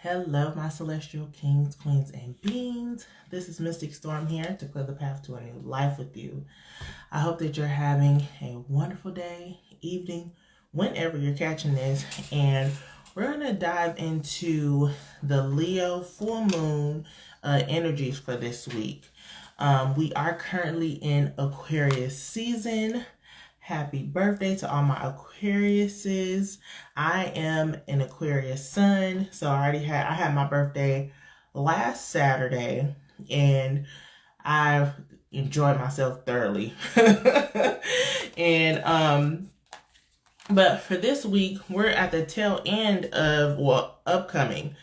Hello, my celestial kings, queens, and beings. This is Mystic Storm here to clear the path to a new life with you. I hope that you're having a wonderful day, evening, whenever you're catching this. And we're going to dive into the Leo full moon energies for this week. We are currently in Aquarius season. Happy birthday to all my Aquariuses. I am an Aquarius sun, so I had my birthday last Saturday, and I've enjoyed myself thoroughly. And but for this week, we're at the tail end of upcoming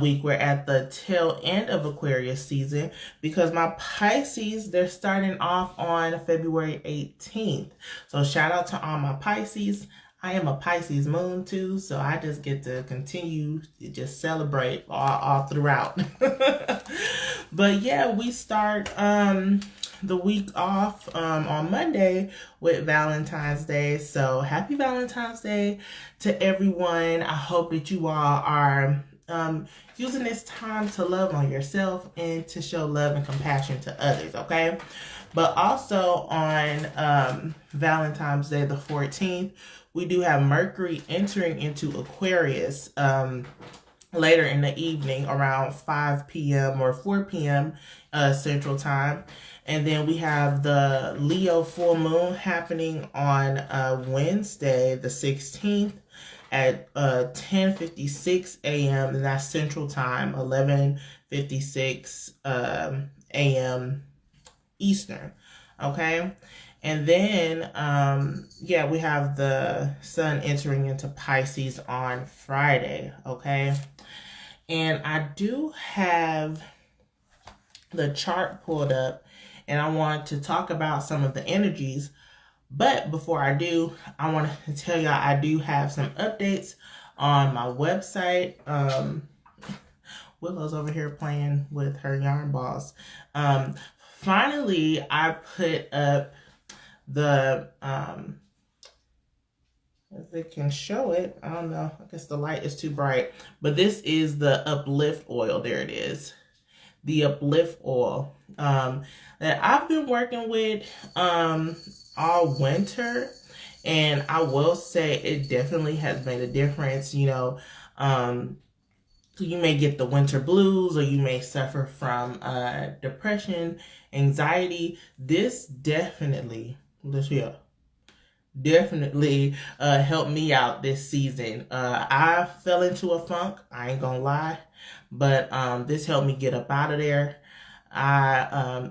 week. We're at the tail end of Aquarius season because my Pisces, they're starting off on February 18th. So shout out to all my Pisces. I am a Pisces moon too, so I just get to continue to just celebrate all throughout. But yeah, we start the week off on Monday with Valentine's Day. So happy Valentine's Day to everyone. I hope that you all are using this time to love on yourself and to show love and compassion to others, okay? But also on Valentine's Day the 14th, we do have Mercury entering into Aquarius later in the evening around 5 p.m. or 4 p.m. Central Time. And then we have the Leo full moon happening on Wednesday the 16th at 10:56 a.m. and that's Central Time, 11:56 a.m. Eastern. Okay, and then yeah, we have the sun entering into Pisces on Friday. Okay, and I do have the chart pulled up, and I want to talk about some of the energies. But before I do, I want to tell y'all I do have some updates on my website. Willow's over here playing with her yarn balls. Finally, I put up the, if it can show it, I don't know. I guess the light is too bright. But this is the Uplift oil. There it is. The Uplift oil that I've been working with all winter, and I will say it definitely has made a difference. You know, so you may get the winter blues, or you may suffer from depression, anxiety. This definitely, definitely helped me out this season. I fell into a funk, I ain't gonna lie, but this helped me get up out of there.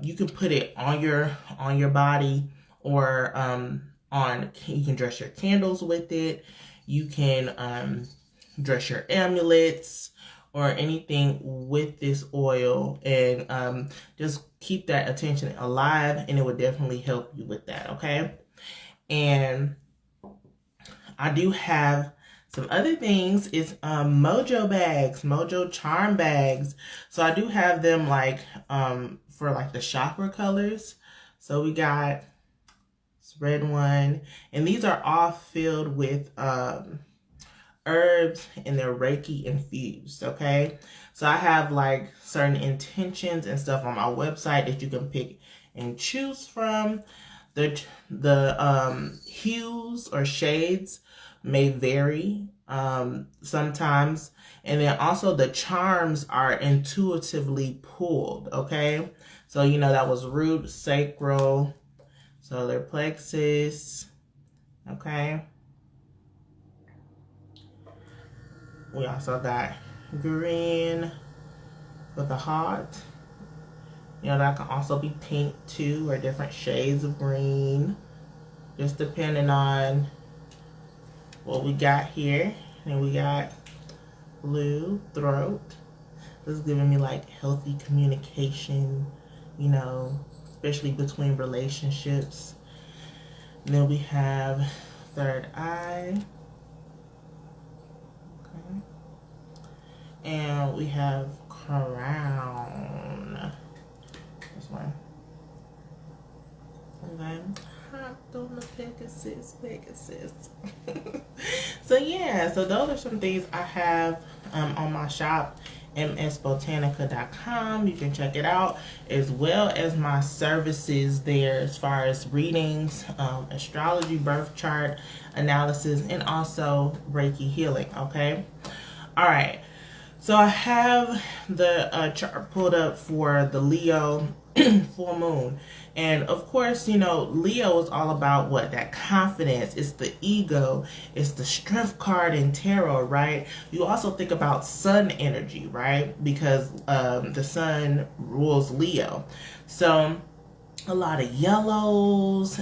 You can put it on your body, or you can dress your candles with it. You can dress your amulets or anything with this oil, and just keep that attention alive, and it would definitely help you with that. Okay. And I do have some other things. It's mojo bags, mojo charm bags. So I do have them like for like the chakra colors. So we got this red one, and these are all filled with herbs, and they're Reiki infused. Okay, so I have like certain intentions and stuff on my website that you can pick and choose from. The hues or shades may vary sometimes, and then also the charms are intuitively pulled. Okay, so you know that was root, sacral, solar plexus. Okay, we also got green for the heart. You know, that can also be pink too, or different shades of green, just depending on what we got here. And we got blue, throat. This is giving me like healthy communication, you know, especially between relationships. And then we have third eye. Okay. And we have crown. This one. Okay. Hopped on the Pegasus. So yeah, so those are some things I have on my shop, msbotanica.com. You can check it out, as well as my services there as far as readings, astrology, birth chart analysis, and also Reiki healing. Okay. All right. So I have the chart pulled up for the Leo full moon. And of course, you know, Leo is all about what? That confidence. It's the ego. It's the strength card in tarot, right? You also think about sun energy, right? Because the sun rules Leo. So a lot of yellows,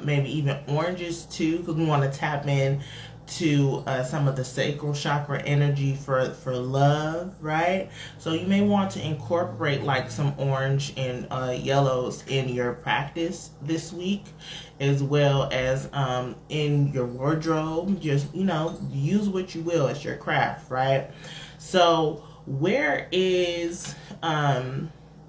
maybe even oranges too, because we want to tap in to some of the sacral chakra energy for love, right? So you may want to incorporate like some orange and yellows in your practice this week, as well as in your wardrobe. Just, you know, use what you will as your craft, right? So where is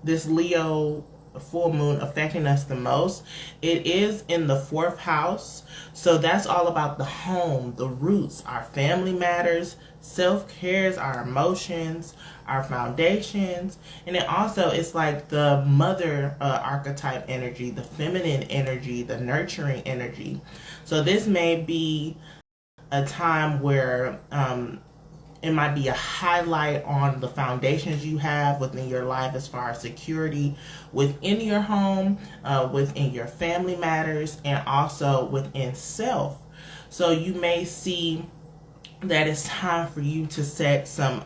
this Leo full moon affecting us the most? It is in the 4th house. So that's all about the home, the roots, our family matters, self-cares, our emotions, our foundations. And it also, it's like the mother archetype energy, the feminine energy, the nurturing energy. So this may be a time where it might be a highlight on the foundations you have within your life as far as security within your home, within your family matters, and also within self. So you may see that it's time for you to set some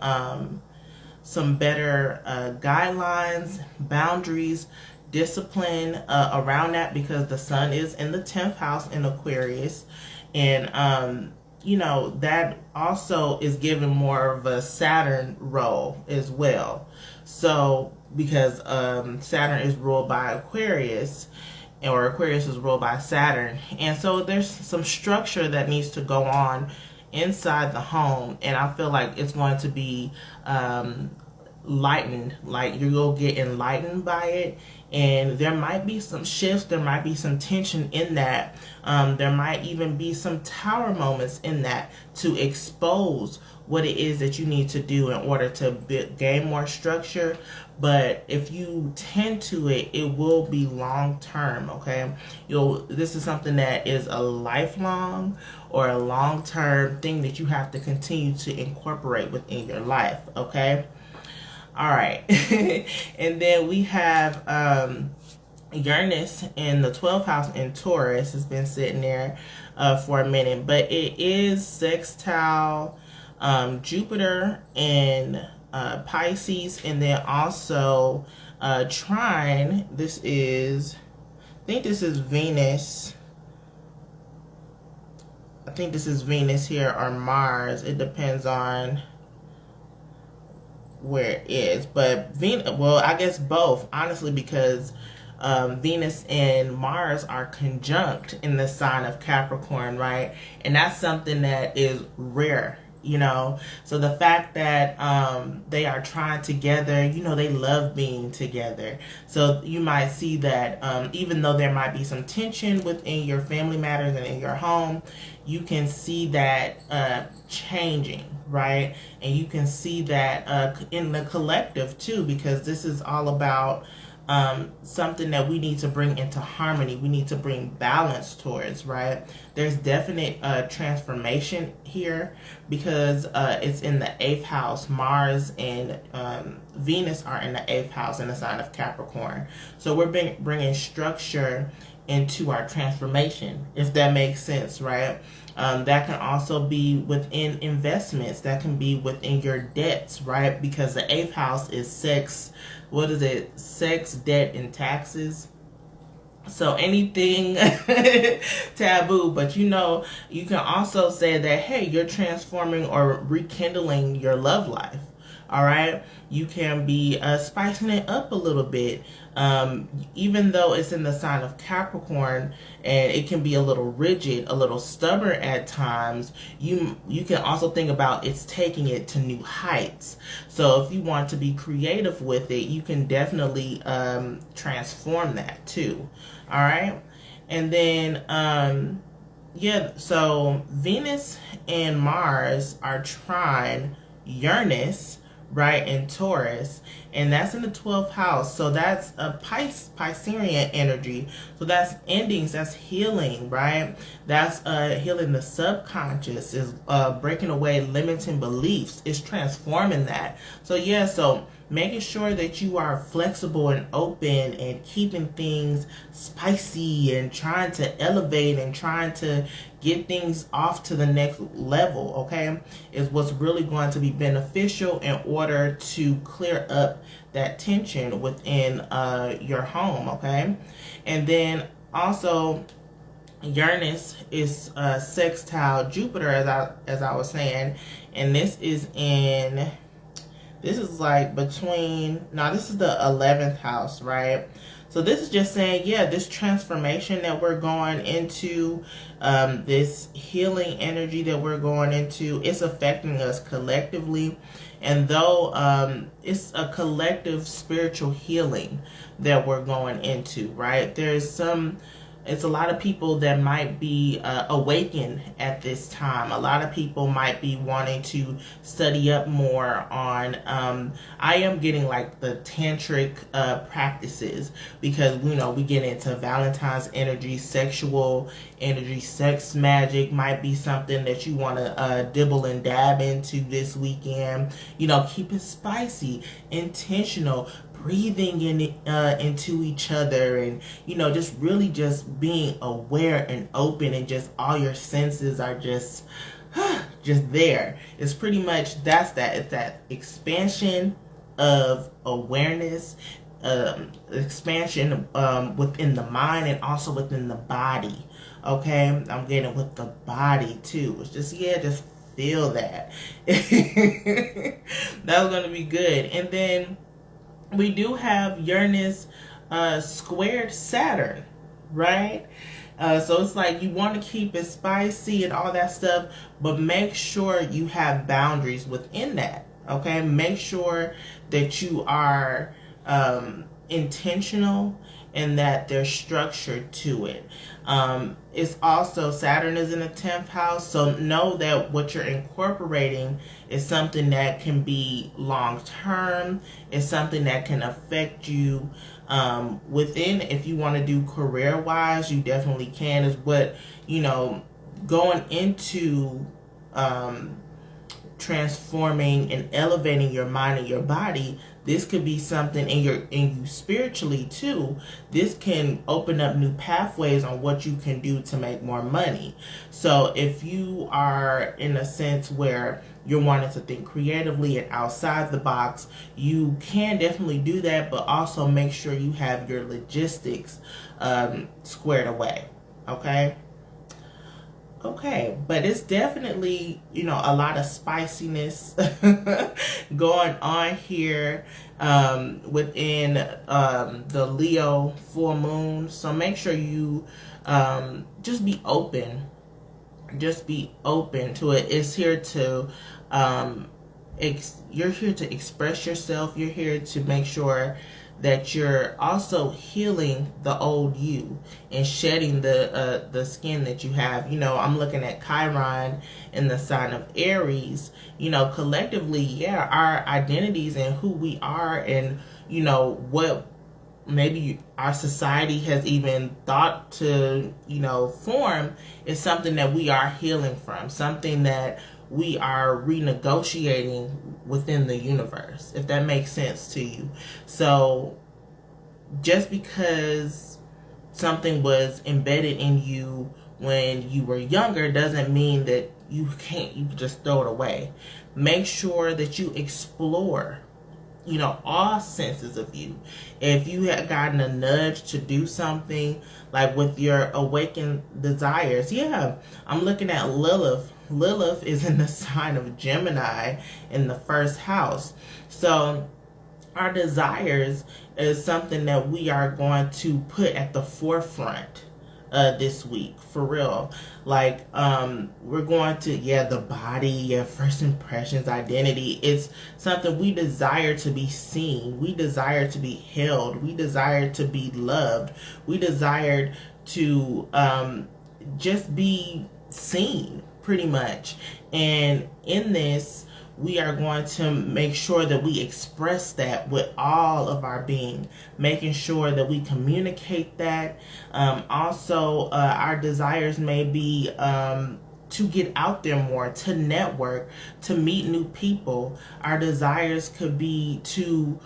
better guidelines, boundaries, discipline around that, because the sun is in the 10th house in Aquarius. And you know, that also is given more of a Saturn role as well. So, because Saturn is ruled by Aquarius, or Aquarius is ruled by Saturn. And so there's some structure that needs to go on inside the home. And I feel like it's going to be lightened, like you'll get enlightened by it. And there might be some shifts, there might be some tension in that. There might even be some tower moments in that to expose what it is that you need to do in order to gain more structure. But if you tend to it, it will be long term, okay? This is something that is a lifelong or a long term thing that you have to continue to incorporate within your life, okay? All right. And then we have Uranus in the 12th house in Taurus. Has been sitting there for a minute, but it is sextile Jupiter in Pisces, and then also trine. I think this is Venus. I think this is Venus here, or Mars. It depends on where it is, but well, I guess both, honestly, because Venus and Mars are conjunct in the sign of Capricorn, right? And that's something that is rare, you know. So the fact that they are trying together, you know, they love being together. So you might see that even though there might be some tension within your family matters and in your home, you can see that changing, right? And you can see that in the collective too, because this is all about something that we need to bring into harmony. We need to bring balance towards, right? There's definite transformation here, because it's in the 8th house. Mars and Venus are in the 8th house in the sign of Capricorn. So we're bringing structure into our transformation, if that makes sense, right? That can also be within investments. That can be within your debts, right? Because the 8th house is sex. What is it? Sex, debt, and taxes. So anything taboo, but you know, you can also say that, hey, you're transforming or rekindling your love life. All right, you can be spicing it up a little bit, even though it's in the sign of Capricorn, and it can be a little rigid, a little stubborn at times. You can also think about it's taking it to new heights. So if you want to be creative with it, you can definitely transform that too. All right, and then yeah, so Venus and Mars are trine Uranus, right, in Taurus, and that's in the 12th house. So that's a Piscean energy. So that's endings, that's healing, right? That's healing the subconscious, is breaking away limiting beliefs, is transforming that. So yeah, so making sure that you are flexible and open and keeping things spicy and trying to elevate and trying to get things off to the next level, okay, is what's really going to be beneficial in order to clear up that tension within your home, okay? And then also Uranus is sextile Jupiter, as I was saying, and this is like between, now this is the 11th house, right? So this is just saying, yeah, this transformation that we're going into, this healing energy that we're going into, it's affecting us collectively. And though it's a collective spiritual healing that we're going into, right? It's a lot of people that might be awakened at this time. A lot of people might be wanting to study up more on, I am getting like the tantric practices, because, you know, we get into Valentine's energy, sexual energy, sex magic might be something that you want to dibble and dab into this weekend. You know, keep it spicy, intentional, breathing into each other, and, you know, just really just being aware and open, and just all your senses are just there. It's pretty much, it's that expansion of awareness, expansion within the mind and also within the body. Okay, I'm getting with the body too. It's just, yeah, just feel that. That's gonna be good. And then we do have Uranus squared Saturn, right? So it's like you want to keep it spicy and all that stuff, but make sure you have boundaries within that, okay? Make sure that you are intentional and that there's structure to it. It's also, Saturn is in the 10th house, so know that what you're incorporating is something that can be long-term. It's something that can affect you within, if you want to do career-wise, you definitely can. Is what, you know, going into transforming and elevating your mind and your body. This could be something in you spiritually too. This can open up new pathways on what you can do to make more money. So if you are in a sense where you're wanting to think creatively and outside the box, you can definitely do that, but also make sure you have your logistics squared away. Okay, but it's definitely, you know, a lot of spiciness going on here within the Leo full moon. So make sure you just be open. Just be open to it. It's here to, you're here to express yourself. You're here to make sure that you're also healing the old you and shedding the skin that you have. You know, I'm looking at Chiron in the sign of Aries. You know, collectively, yeah, our identities and who we are, and, you know, what maybe our society has even thought to, you know, form, is something that we are healing from, something that we are renegotiating within the universe, if that makes sense to you. So just because something was embedded in you when you were younger doesn't mean that you can just throw it away. Make sure that you explore, you know, all senses of you. If you have gotten a nudge to do something, like with your awakened desires, yeah, I'm looking at Lilith. Lilith is in the sign of Gemini in the first house. So our desires is something that we are going to put at the forefront this week, for real. Like, we're going to, the body, first impressions, identity. It's something we desire to be seen. We desire to be held. We desire to be loved. We desire to just be seen, pretty much. And in this, we are going to make sure that we express that with all of our being, making sure that we communicate that. Also, our desires may be to get out there more, to network, to meet new people. Our desires could be to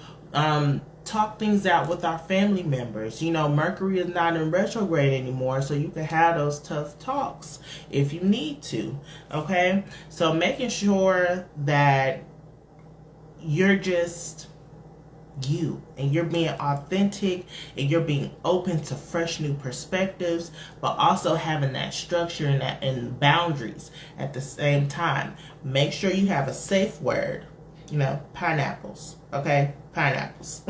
talk things out with our family members. You know, Mercury is not in retrograde anymore, so you can have those tough talks if you need to, okay? So making sure that you're just you, and you're being authentic, and you're being open to fresh new perspectives, but also having that structure and boundaries at the same time. Make sure you have a safe word. You know, pineapples, okay? Pineapples.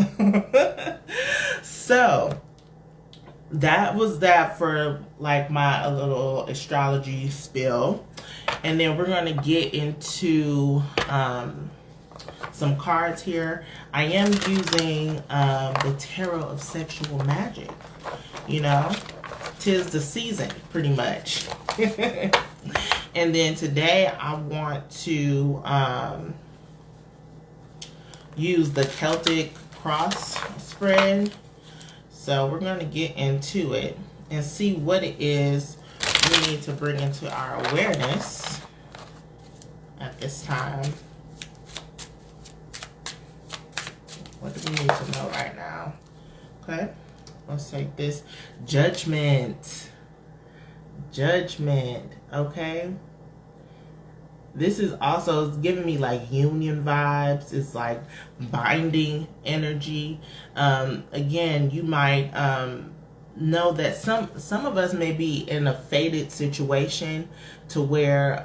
So that was that for like my little astrology spill. And then we're going to get into some cards here. I am using the Tarot of Sexual Magic. You know, 'tis the season, pretty much. And then today I want to use the Celtic cross spread. So we're going to get into it and see what it is we need to bring into our awareness at this time. What do we need to know right now? Okay, let's take this. Judgment. Judgment, okay? This is also giving me like union vibes. It's like binding energy. Again, you might know that some of us may be in a fated situation to where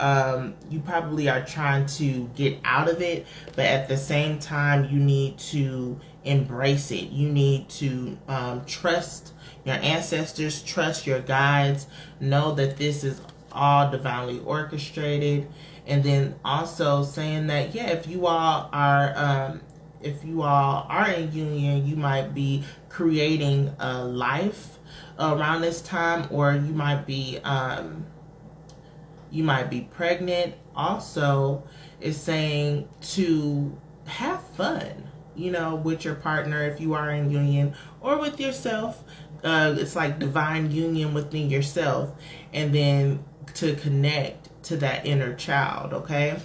you probably are trying to get out of it, but at the same time you need to embrace it. You need to trust your ancestors, trust your guides, know that this is all divinely orchestrated. And then also saying that, yeah, if you all are in union, you might be creating a life around this time, or you might be pregnant. Also, it's saying to have fun, you know, with your partner if you are in union, or with yourself. It's like divine union within yourself, and then to connect to that inner child, okay?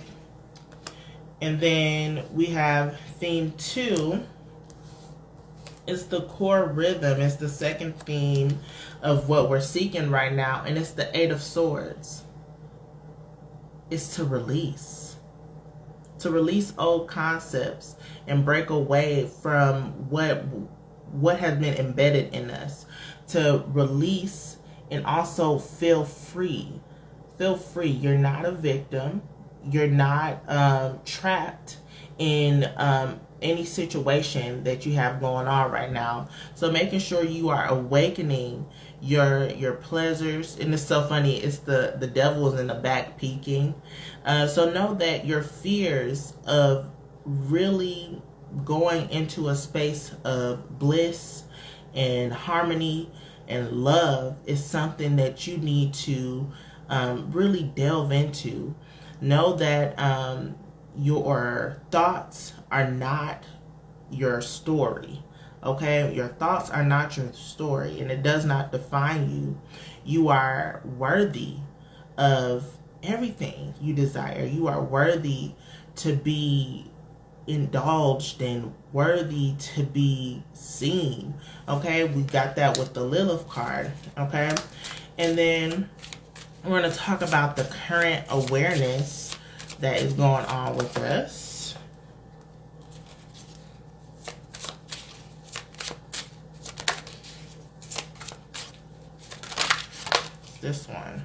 And then we have theme 2. It's the core rhythm. It's the second theme of what we're seeking right now, and it's the 8 of Swords. It's to release old concepts and break away from what has been embedded in us, to release and also feel free. Feel free. You're not a victim. You're not trapped in any situation that you have going on right now. So making sure you are awakening your pleasures. And it's so funny, it's the devil is in the back peeking. So know that your fears of really going into a space of bliss and harmony and love is something that you need to really delve into. Know that your thoughts are not your story, okay? Your thoughts are not your story, and it does not define you. You are worthy of everything you desire. You are worthy to be indulged in, worthy to be seen, okay? We got that with the Lilith card, okay? And then we're going to talk about the current awareness that is going on with us. This one.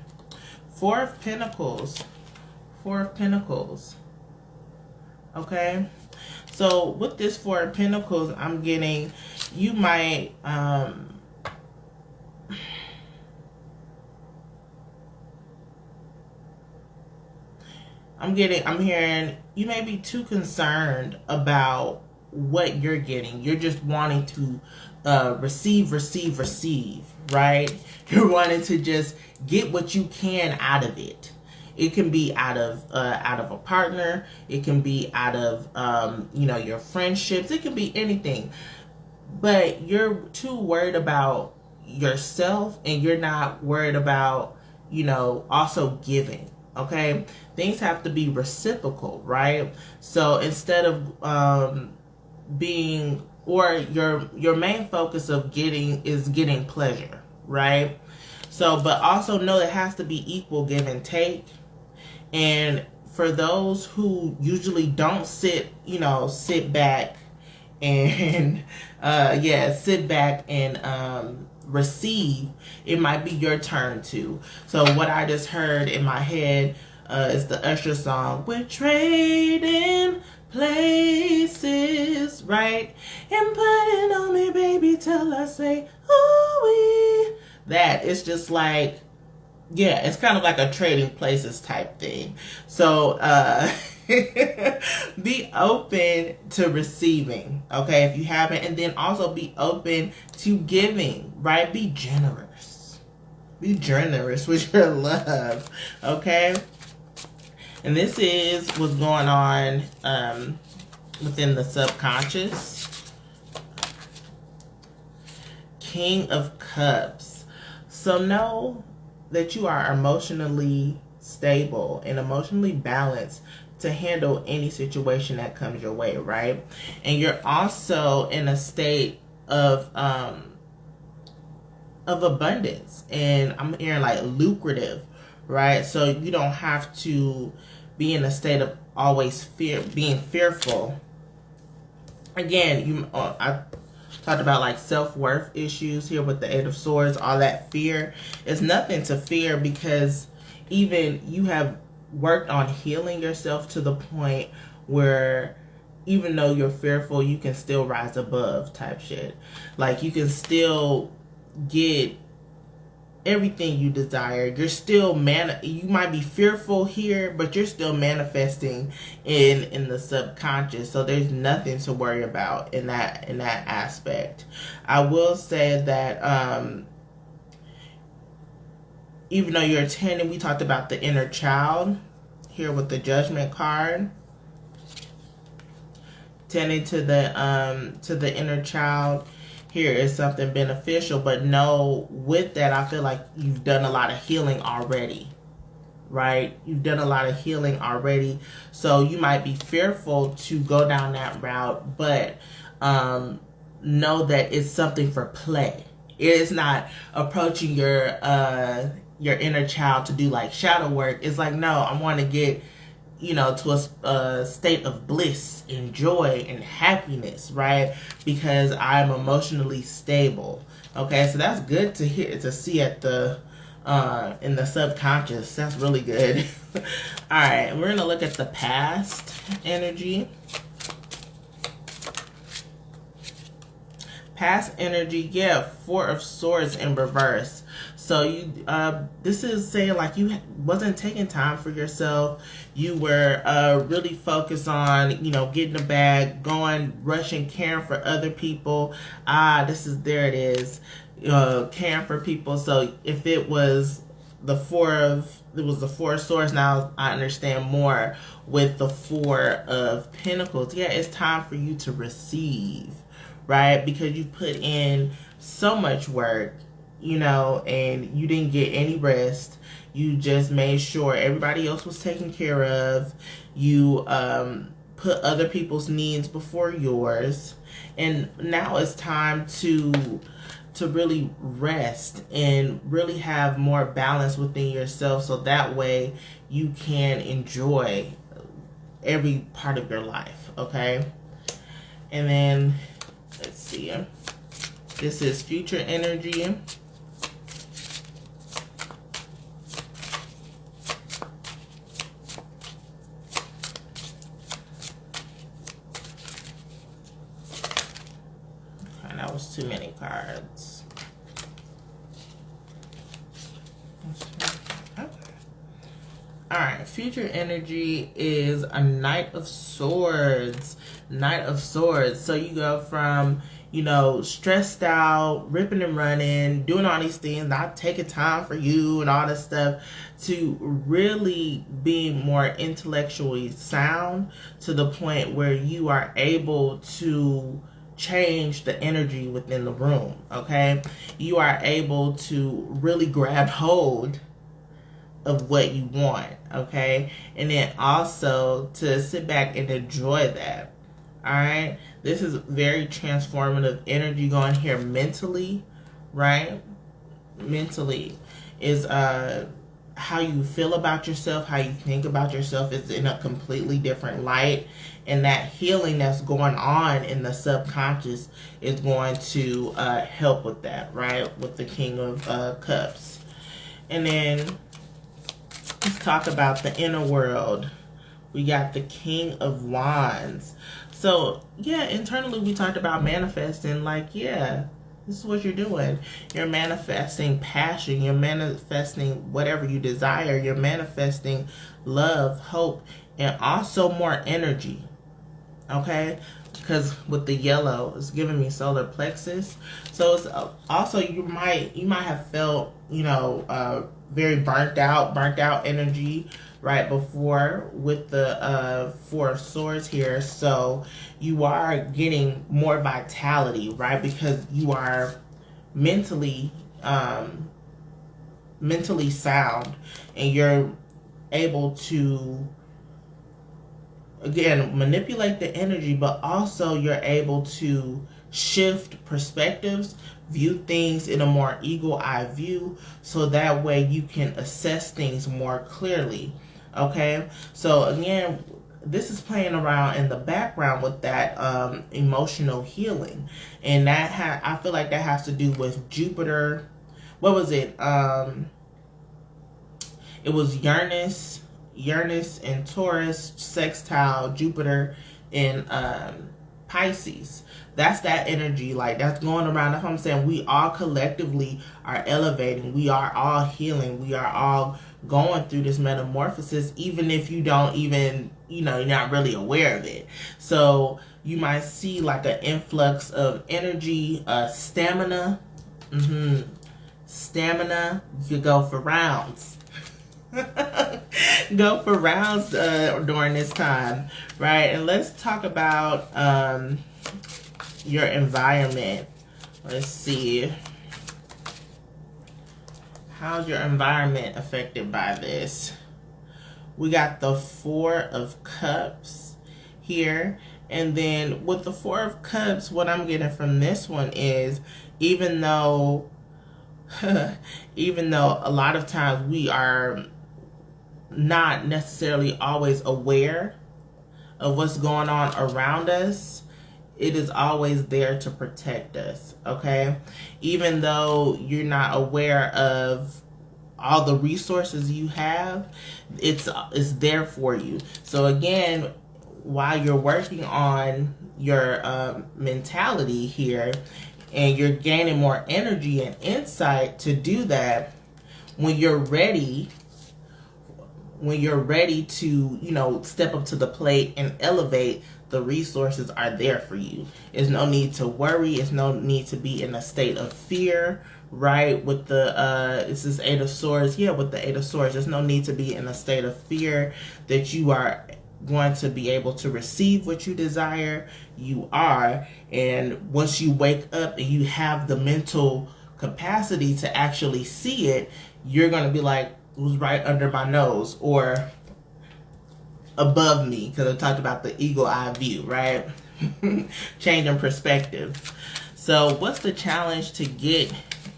4 of Pentacles. 4 of Pentacles. Okay? So with this 4 of Pentacles, I'm getting, you might I'm hearing you may be too concerned about what you're getting. You're just wanting to receive, right? You're wanting to just get what you can out of it. It can be out of a partner. It can be out of your friendships. It can be anything. But you're too worried about yourself, and you're not worried about also giving. Okay, things have to be reciprocal, right? So instead of being, or your main focus of getting is getting pleasure, right? So, but also know it has to be equal give and take. And for those who usually don't sit back and sit back and receive, it might be your turn to. So what I just heard in my head is the Usher song, "We're trading places," right? "And put it on me, baby, till I say, ooh-wee." That it's just like, yeah, it's kind of like a trading places type thing. So be open to receiving, okay, if you haven't, and then also be open to giving, right? Be generous. Be generous with your love, okay? And this is what's going on within the subconscious. King of Cups. So know that you are emotionally stable and emotionally balanced to handle any situation that comes your way, right? And you're also in a state of abundance, and I'm hearing like lucrative, right? So you don't have to be in a state of always being fearful. Again, I talked about like self-worth issues here with the Eight of Swords. All that fear is nothing to fear, because even you have worked on healing yourself to the point where even though you're fearful, you can still rise above type shit. Like you can still get everything you desire. You're still you might be fearful here, but you're still manifesting in the subconscious. So there's nothing to worry about in that aspect. I will say that even though you're attending, we talked about the inner child here with the Judgment card. Tending to the inner child here is something beneficial, but no, with that, I feel like you've done a lot of healing already, right? You've done a lot of healing already, so you might be fearful to go down that route, but know that it's something for play. It is not approaching your inner child to do like shadow work. It's like, no, I want to get to a state of bliss and joy and happiness, right? Because I'm emotionally stable. Okay, so that's good to hear, to see at the in the subconscious. That's really good. All right, we're gonna look at the past energy. Past energy, yeah, Four of Swords in reverse. So you, this is saying like you wasn't taking time for yourself. You were really focused on, getting the bag, going, rushing, caring for other people. There it is, caring for people. So if it was the Four of Swords, now I understand more with the Four of Pentacles. Yeah, it's time for you to receive, right? Because you put in so much work, and you didn't get any rest. You just made sure everybody else was taken care of. You put other people's needs before yours. And now it's time to really rest and really have more balance within yourself, so that way you can enjoy every part of your life, okay? And then, let's see. This is future energy. That was too many cards. Okay. All right, future energy is a Knight of Swords. Knight of Swords. So you go from, you know, stressed out, ripping and running, doing all these things, not taking time for you and all this stuff, to really being more intellectually sound to the point where you are able to change the energy within the room, okay? You are able to really grab hold of what you want, okay? And then also to sit back and enjoy that, all right? This is very transformative energy going here mentally, right? Mentally is how you feel about yourself, how you think about yourself is in a completely different light. And that healing that's going on in the subconscious is going to help with that, right? With the King of Cups. And then let's talk about the inner world. We got the King of Wands. So, yeah, internally we talked about manifesting. Like, yeah, this is what you're doing. You're manifesting passion. You're manifesting whatever you desire. You're manifesting love, hope, and also more energy. Okay? Because with the yellow, it's giving me solar plexus. So it's also you might have felt, you know, very burnt out energy right before with the Four of Swords here. So you are getting more vitality, right? Because you are mentally sound, and you're able to, again, manipulate the energy, but also you're able to shift perspectives, view things in a more eagle eye view, so that way you can assess things more clearly. Okay, so again, this is playing around in the background with that emotional healing, and that I feel like that has to do with Jupiter. What was it? It was Uranus and Taurus sextile Jupiter in Pisces. That's that energy, like that's going around. That's what I'm saying. We all collectively are elevating. We are all healing. We are all going through this metamorphosis, even if you don't even, you know, you're not really aware of it. So you might see like an influx of energy, stamina. Stamina. You go for rounds. Go for rounds during this time, right? And let's talk about your environment. Let's see. How's your environment affected by this? We got the Four of Cups here. And then with the Four of Cups, what I'm getting from this one is, even though a lot of times we are not necessarily always aware of what's going on around us, it is always there to protect us, okay? Even though you're not aware of all the resources you have, it's there for you. So again, while you're working on your mentality here, and you're gaining more energy and insight to do that, when you're ready to, you know, step up to the plate and elevate, the resources are there for you. There's no need to worry. There's no need to be in a state of fear, right? With the, this is Eight of Swords. Yeah, with the Eight of Swords, there's no need to be in a state of fear that you are going to be able to receive what you desire. You are. And once you wake up and you have the mental capacity to actually see it, you're going to be like, it was right under my nose, or above me, because I talked about the eagle eye view, right? Changing perspective. So what's the challenge to get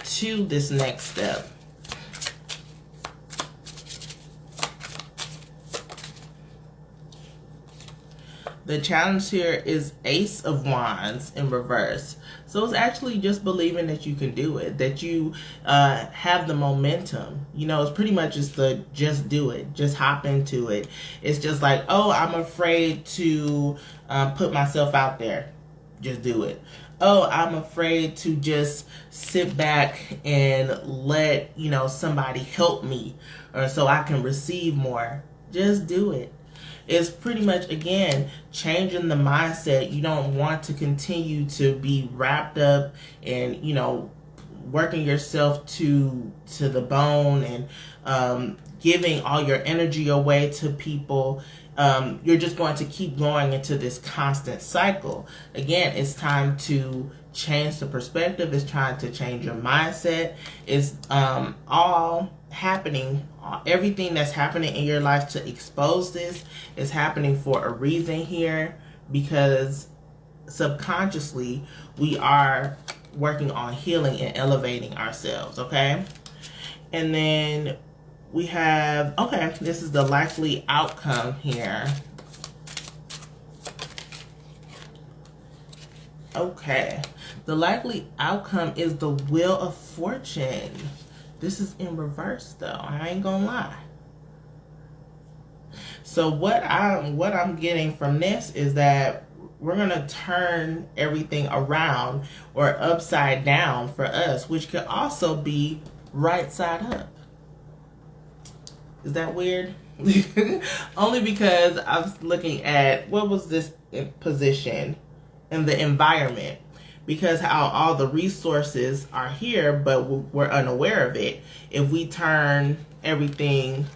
to this next step? The challenge here is Ace of Wands in reverse. So it's actually just believing that you can do it, that you have the momentum. You know, it's pretty much just do it, just hop into it. It's just like, oh, I'm afraid to put myself out there. Just do it. Oh, I'm afraid to just sit back and let, you know, somebody help me, or so I can receive more. Just do it. It's pretty much, again, changing the mindset. You don't want to continue to be wrapped up and, you know, working yourself to the bone and giving all your energy away to people. You're just going to keep going into this constant cycle. Again, it's time to change the perspective. It's trying to change your mindset. It's all happening. Everything that's happening in your life to expose this is happening for a reason here, because subconsciously we are working on healing and elevating ourselves. Okay, and then we have, okay, this is the likely outcome here. Okay, the likely outcome is the Wheel of Fortune. This is in reverse though, I ain't gonna lie. So what I'm getting from this is that we're gonna turn everything around or upside down for us, which could also be right side up. Is that weird? Only because I was looking at, what was this position in the environment? Because how all the resources are here, but we're unaware of it. If we turn everything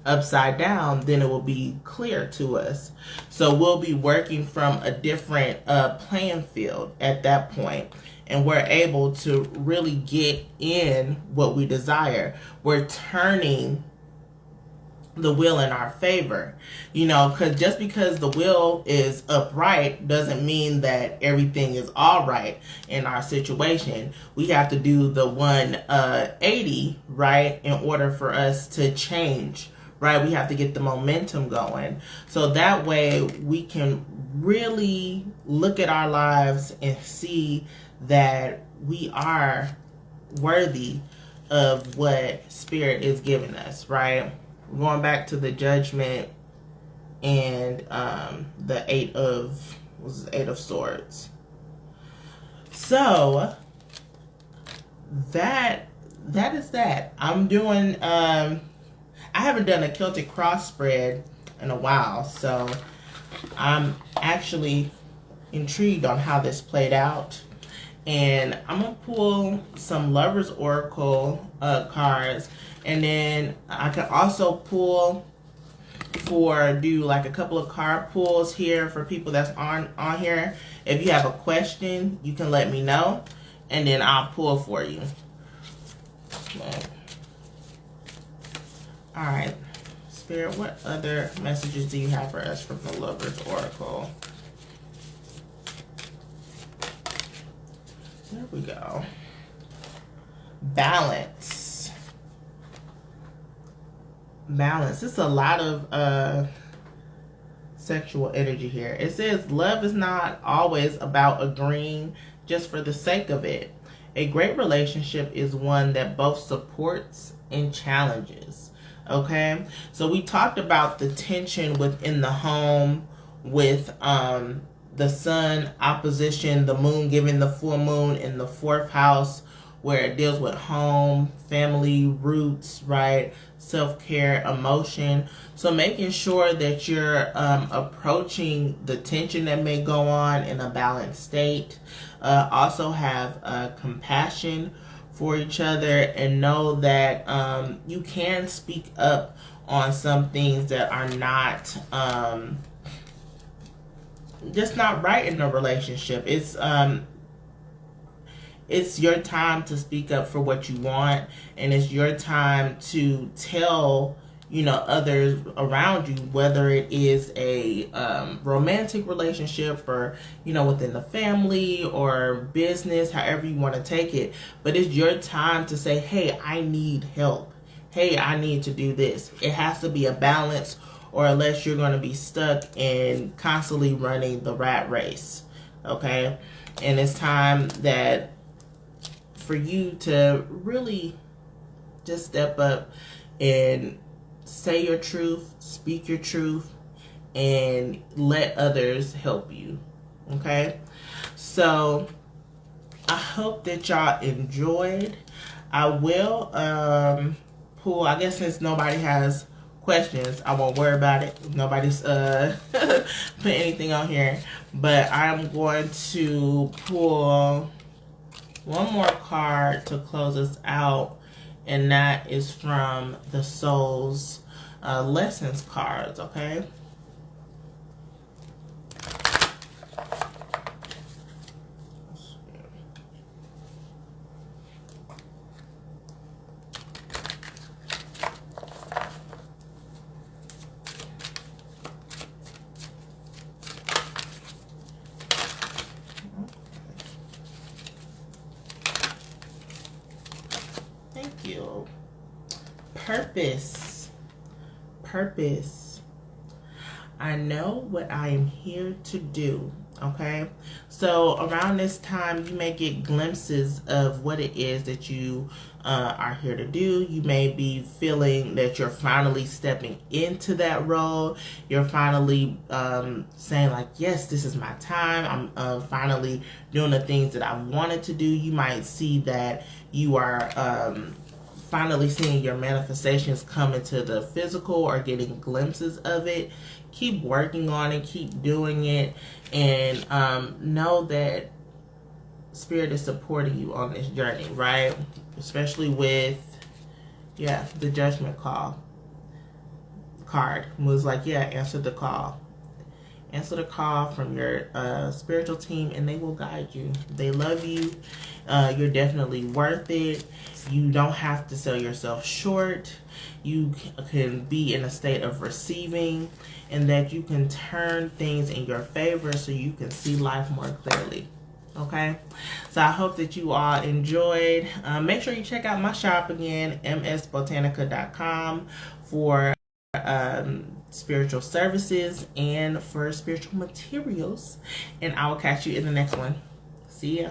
upside down, then it will be clear to us. So we'll be working from a different playing field at that point, and we're able to really get in what we desire. We're turning the wheel in our favor, you know, because just because the wheel is upright doesn't mean that everything is all right in our situation. We have to do the 180, right, in order for us to change, right? We have to get the momentum going, so that way we can really look at our lives and see that we are worthy of what Spirit is giving us, right? Going back to the Judgment and the Eight of Swords. So that is that. I'm doing I haven't done a Celtic cross spread in a while, so I'm actually intrigued on how this played out. And I'm gonna pull some Lovers Oracle cards, and then I can also pull do like a couple of card pulls here for people that's on here. If you have a question, you can let me know, and then I'll pull for you. Okay. All right, Spirit, what other messages do you have for us from the Lovers Oracle? There we go. Balance. Balance. It's a lot of sexual energy here. It says love is not always about agreeing just for the sake of it. A great relationship is one that both supports and challenges. Okay? So we talked about the tension within the home with the sun opposition, the moon giving the full moon in the 4th house, where it deals with home, family, roots, right? Self-care, emotion. So making sure that you're approaching the tension that may go on in a balanced state. Also have compassion for each other, and know that you can speak up on some things that are not just not right in a relationship. It's your time to speak up for what you want, and it's your time to tell, you know, others around you, whether it is a romantic relationship or, you know, within the family or business, however you want to take it. But it's your time to say, hey, I need help. Hey, I need to do this. It has to be a balance, or unless you're going to be stuck in constantly running the rat race. Okay? And it's time that for you to really just step up and say your truth, speak your truth, and let others help you. Okay? So I hope that y'all enjoyed. I will pull, I guess since nobody has questions, I won't worry about it. Nobody's put anything on here. But I'm going to pull one more card to close us out, and that is from the Soul's Lessons cards, okay? Thank you. Purpose. Purpose. I know what I am here to do. Okay, so around this time you may get glimpses of what it is that you are here to do. You may be feeling that you're finally stepping into that role. You're finally saying like, yes, this is my time. I'm finally doing the things that I wanted to do. You might see that you are finally seeing your manifestations come into the physical or getting glimpses of it. Keep working on it, keep doing it, and know that Spirit is supporting you on this journey, right? Especially with, the Judgment card was like, answer the call. Answer the call from your spiritual team, and they will guide you. They love you. You're definitely worth it. You don't have to sell yourself short. You can be in a state of receiving, and that you can turn things in your favor so you can see life more clearly. Okay, so I hope that you all enjoyed. Make sure you check out my shop again, msbotanica.com, for spiritual services and for spiritual materials. And I will catch you in the next one. See ya.